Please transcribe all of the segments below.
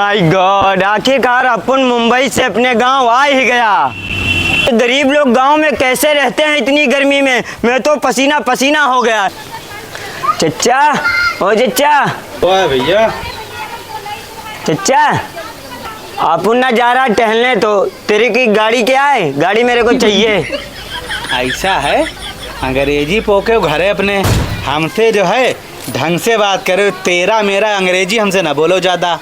My God, आखिरकार अपन मुंबई से अपने गांव आ ही गया। गरीब लोग गांव में कैसे रहते हैं इतनी गर्मी में, मैं तो पसीना पसीना हो गया। चच्चा, ओ चच्चा। भैया चच्चा, अपन ना जा रहा टहलने, तो तेरे की गाड़ी क्या है? गाड़ी मेरे को चाहिए। ऐसा है, अंग्रेजी पोके घरे अपने, हमसे जो है ढंग से बात करो। तेरा मेरा अंग्रेजी हमसे ना बोलो ज़्यादा।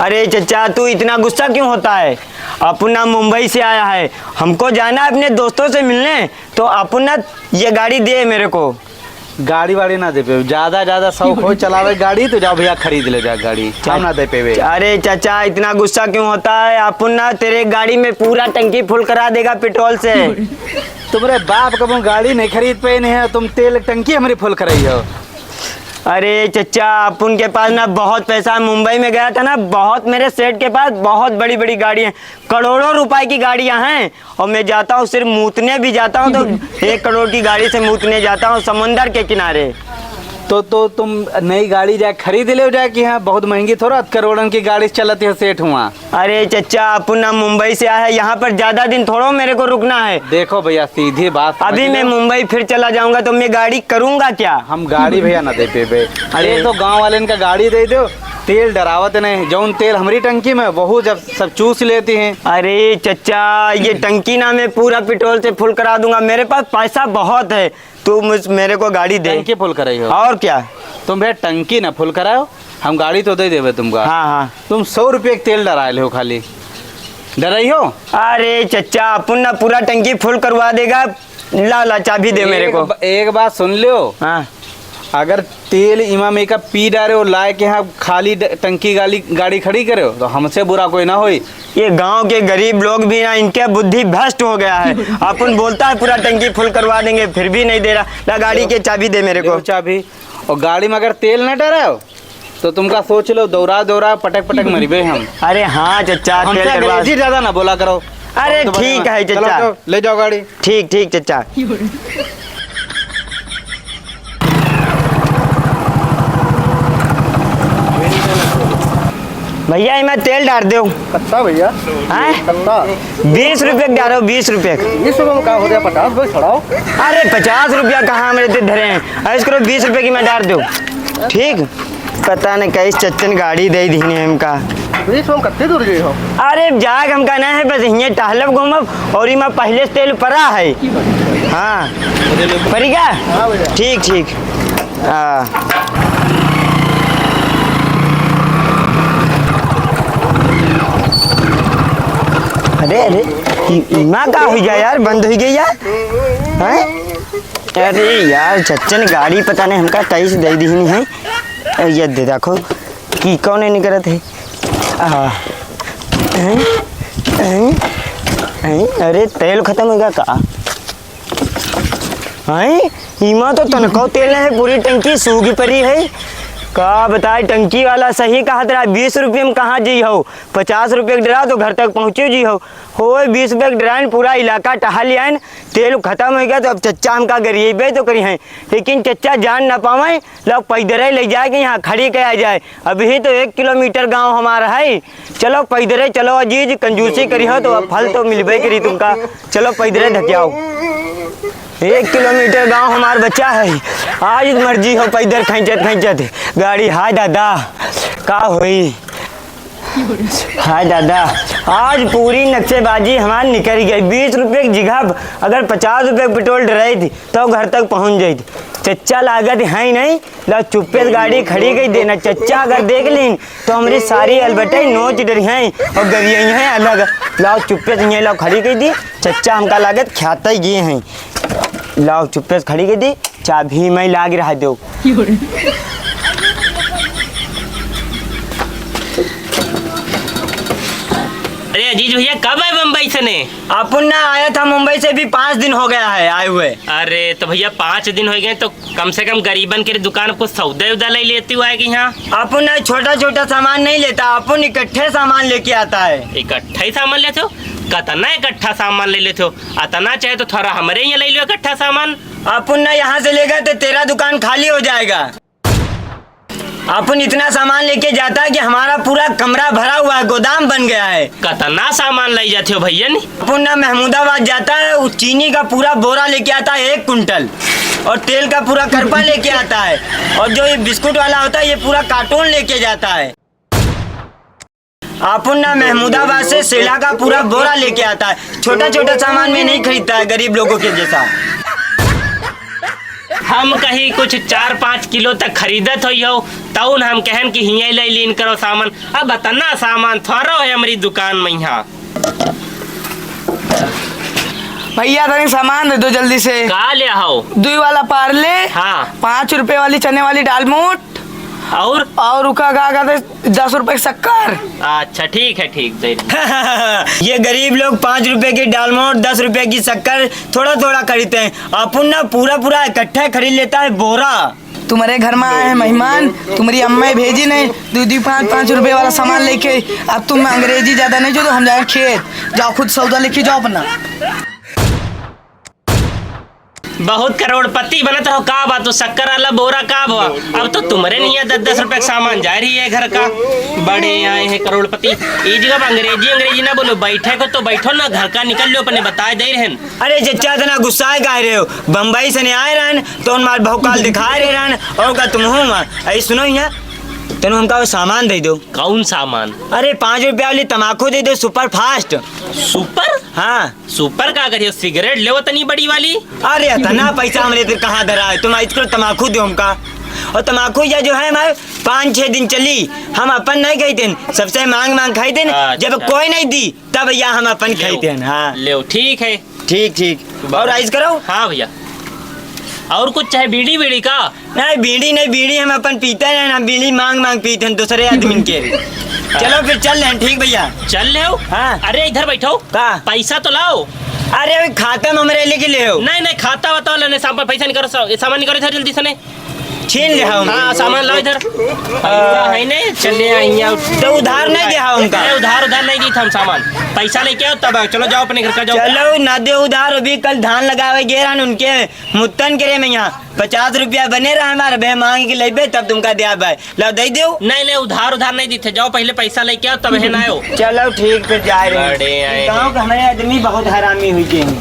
अरे चच्चा, तू इतना गुस्सा क्यों होता है? अपना मुंबई से आया है, हमको जाना है अपने दोस्तों से मिलने, तो अपना ये गाड़ी दे मेरे को। गाड़ी वाड़ी ना दे पे, ज़्यादा शौक हो चलावे गाड़ी तो जाओ भैया खरीद ले जा गाड़ी, हम ना दे पे। अरे चाचा, इतना गुस्सा क्यों होता है? अपन ना तेरे गाड़ी में पूरा टंकी फुल करा देगा पेट्रोल से। तुम्हारे बाप कब गाड़ी नहीं खरीद पे नहीं है, तुम तेल टंकी हमारी फुल कराई हो। अरे चच्चा, अपन के पास ना बहुत पैसा है। मुंबई में गया था ना, बहुत मेरे सेठ के पास बहुत बड़ी बड़ी गाड़ी हैं, करोड़ों रुपए की गाड़ियां हैं। और मैं जाता हूँ, सिर्फ मूतने भी जाता हूँ तो 1 करोड़ की गाड़ी से मूतने जाता हूँ समंदर के किनारे। तो तुम नई गाड़ी जाए खरीद ले जाए कि हाँ बहुत महंगी, थोड़ा करोड़ों की गाड़ी चलती है सेठ हुआ। अरे चच्चा, अपन ना मुंबई से आया है, यहाँ पर ज्यादा दिन थोड़ा मेरे को रुकना है। देखो भैया सीधी बात, अभी मैं मुंबई फिर चला जाऊंगा तो मैं गाड़ी करूंगा क्या? हम गाड़ी भैया ना दे पे। अरे तो गांव वाले इनका गाड़ी दे दो, तेल डरावत नहीं, जौन तेल हमारी टंकी में वह जब सब चूस लेती हैं। अरे चच्चा, ये टंकी ना मैं पूरा पेट्रोल से फुल करा दूंगा, मेरे पास पैसा बहुत है। तू मेरे को गाड़ी दे। टंकी फुल कराई हो और क्या? तुम भैया टंकी ना फुल कराओ, हम गाड़ी तो दे देवे तुमका। हाँ। तुम 100 रुपये का तेल डरा ले हो, खाली डराई हो। अरे चच्चा, अपन ना पूरा टंकी फुल करवा देगा। ला चाबी दे मेरे को। एक बात सुन लो, हाँ। अगर तेल इमाम एक पी डाले हो लाए के यहाँ खाली टंकी गाड़ी खड़ी करे हो तो हमसे बुरा कोई ना होई। ये गांव के गरीब लोग भी ना, इनके बुद्धि भ्रष्ट हो गया है। अपन बोलता है पूरा टंकी फुल करवा देंगे, फिर भी नहीं दे रहा। ला गाड़ी के चाबी दे मेरे को। चाबी। और गाड़ी में अगर तेल न डरा हो तो तुमका सोच लो, दौरा पटक मरीबे हम। अरे हाँ चच्चा, अंग्रेजी ज्यादा ना बोला करो। अरे ठीक है चच्चा, ले जाओ गाड़ी। ठीक चच्चा। भैया इमें तेल डाल दो। कितना भैया? 20 रुपये डालो, 20 रुपये। 20 रुपये में क्या हो गया? 50 रुपये छड़ाओ। अरे 50 रुपया कहाँ मेरे ते धरे हैं? ऐसे करो 20 रुपये की मैं डाल दो। ठीक, पता नहीं कैसे चच्चन गाड़ी दे दी हमका। 20 में कितनी दूर गई हो? अरे जाग हमका नहीं है, बस यहाँ टहलब घूमब और इमा पहले से तेल पड़ा है। हाँ पड़ेगा। हाँ भैया। ठीक। अरे इमा का हो गया यार, बंद हो गई यार। अरे यार, चच्चन गाड़ी पता नहीं हमका कैसे दे दी नहीं है। ये दे देखो कि कौन नहीं करत है। अरे तेल खत्म हो गया का? इमा तो तनको तेल है, पूरी टंकी सूखी पड़ी है। का बताए, टंकी वाला सही कहा तेरा। 20 रुपये में कहाँ जी हो? 50 रुपये का डरा तो घर तक पहुँचे जी हो। 20 रुपये का डराइन, पूरा इलाका टहल आए, तेल खत्म हो गया। तो अब चच्चा हमका गरीबे तो करी हैं, लेकिन चच्चा जान ना पावे, लोग पैदल ले जाए कि यहाँ खड़ी किया जाए। अभी तो 1 किलोमीटर गांव हमारा है। चलो पैदल चलो अजीज, कंजूसी करी हो तो फल तो मिलबे करी तुमका। चलो पैदल धक्याओ, 1 किलोमीटर गांव हमार बच्चा है। आज मर्जी हो पैदल खींचत गाड़ी। हाय दादा का हुई? हाय दादा, आज पूरी नक्शेबाजी हमारी निकल गई। 20 रुपये की जगह अगर 50 रुपये पेट्रोल डराई थी तो घर तक पहुंच जाती। चच्चा लागत है ही नहीं, लो चुप्पे से गाड़ी खड़ी गई देना। चच्चा अगर देख लीन तो हमारी सारी अलबटे नोच डरी हैं और गरियाई हैं अलग। लाओ चुप्पे से ये लो खड़ी गई थी। चच्चा हमका लागत खाता ही गए हैं। लाओ चुप्पे से खड़ी गई थी, चाबी मैं लाग रहा दो। अरे अजीज भैया कब आए मुंबई से ने? अपन ना आया था मुंबई से भी 5 दिन हो गया है आए हुए। अरे तो भैया 5 दिन हो गए तो कम से कम गरीबन के दुकान को सौदा उदा ले लेती हुआ है कि यहाँ? अपन ना छोटा सामान नहीं लेता, अपन इकट्ठे सामान लेके आता है। इकट्ठा ही सामान लेते हो? कतना इकट्ठा सामान ले लेते हो? अतना चाहे तो थोड़ा हमारे यहाँ ले लो इकट्ठा सामान। अपन ना यहाँ से लेगा तो तेरा दुकान खाली हो जाएगा। अपन इतना सामान लेके जाता है कि हमारा पूरा कमरा भरा हुआ है, गोदाम बन गया है। कितना सामान लाई जाते हो भैया नी? अपन ना महमूदाबाद जाता है, उस चीनी का पूरा बोरा लेके आता है 1 कुंटल, और तेल का पूरा करपा लेके आता है, और जो ये बिस्कुट वाला होता है ये पूरा कार्टून लेके जाता है। अपन ना महमूदाबाद से सेला का पूरा बोरा लेके आता है। छोटा छोटा सामान में नहीं खरीदता है गरीब लोगों के जैसा। हम कहीं कुछ 4-5 किलो तक खरीदत हो तउन हम कहन कि हिया ले लीन करो सामान। अब इतना सामान थोड़ा है हमारी दुकान में यहाँ। भैया तनी सामान दे दो जल्दी से। का ले आओ? 2 वाला पार्ले, हाँ। 5 रुपए वाली चने वाली दाल मोट, और उका का कहते 10 रुपए की शक्कर। अच्छा ठीक है, ठीक दे। ये गरीब लोग 5 रुपए की दालमोट 10 रुपए की शक्कर थोड़ा थोड़ा खरीदते हैं। अपन ना पूरा पूरा इकट्ठा खरीद लेता है बोरा। तुम्हारे घर में आए हैं मेहमान, तुम्हारी अम्मा भेजी नहीं 2-2, 5-5 रुपए वाला सामान लेके। अब तुम अंग्रेजी ज्यादा नहीं जो तो हम जाए खेत, जाओ खुद सौदा लेके जाओ अपना। बहुत करोड़पति बनत हो का बात? तो शक्कर वाला बोरा का हुआ? अब तो तुम्हारे नहीं है 10-10 रुपए का सामान जा रही है घर का। बड़े आए हैं करोड़पति। ये जगह अंग्रेजी ना बोलो, बैठे को तो बैठो ना, घर का निकल लो अपने बता दे रहे हैं। अरे चचा इतना गुस्सा कह रहे हो? बम्बई से नहीं आए रहन तो उन मार भौकाल दिखा रहे रहन, और का तुम हो मार। अरे सुनो यहाँ, तेन हमका वो सामान दे दो। कौन सामान? अरे 5 रुपया वाली तम्बाकू दे दो, सुपर फास्ट। सुपर? हाँ। सुपर का करियो? सिगरेट ले तनी बड़ी वाली। अरे इतना पैसा हमरे तेरे कहाँ धरा है? तुम इसको तम्बाकू दो हमका। और तम्बाकू या जो है हमारे 5-6 दिन चली, हम अपन नहीं खाते, सबसे मांग खाते। जब कोई नहीं दी तब भैया हम अपन खाते। हाँ ले ठीक है। ठीक। और राइस करो। हाँ भैया। और कुछ चाहे? बीड़ी का? नहीं बीड़ी हम अपन पीते हैं ना, बीड़ी मांग पीते हैं दूसरे आदमी के। चलो फिर चल रहे हैं। ठीक भैया चल ले। हाँ। अरे इधर बैठो। का? पैसा तो लाओ। अरे खाता में हमरे लेके ले हो। नहीं खाता बताओ, लेने सामान पैसा नहीं करो, सामान नहीं करो इधर जल्दी से। नहीं छीन ले हम। हाँ सामान लाओ इधर। पैसा है नहीं, चले आइए। तो उधार नहीं दिया हमका? उधार नहीं दी था हम सामान। पैसा लेके आओ तब चलो, जाओ अपने घर का जाओ। चलो ना दे उधार। अभी कल धान लगावे गे रहन उनके मुत्तन करे में, यहाँ 50 रुपया बने रहा हमारे बे मांग के ले तब तुमका दिया भाई लो दे दो। नहीं उधार नहीं दी थे, जाओ पहले पैसा लेके आओ तब है ना आओ। चलो ठीक फिर जा रहे हैं। गाँव का हमारे आदमी बहुत हरामी हुई के हैं।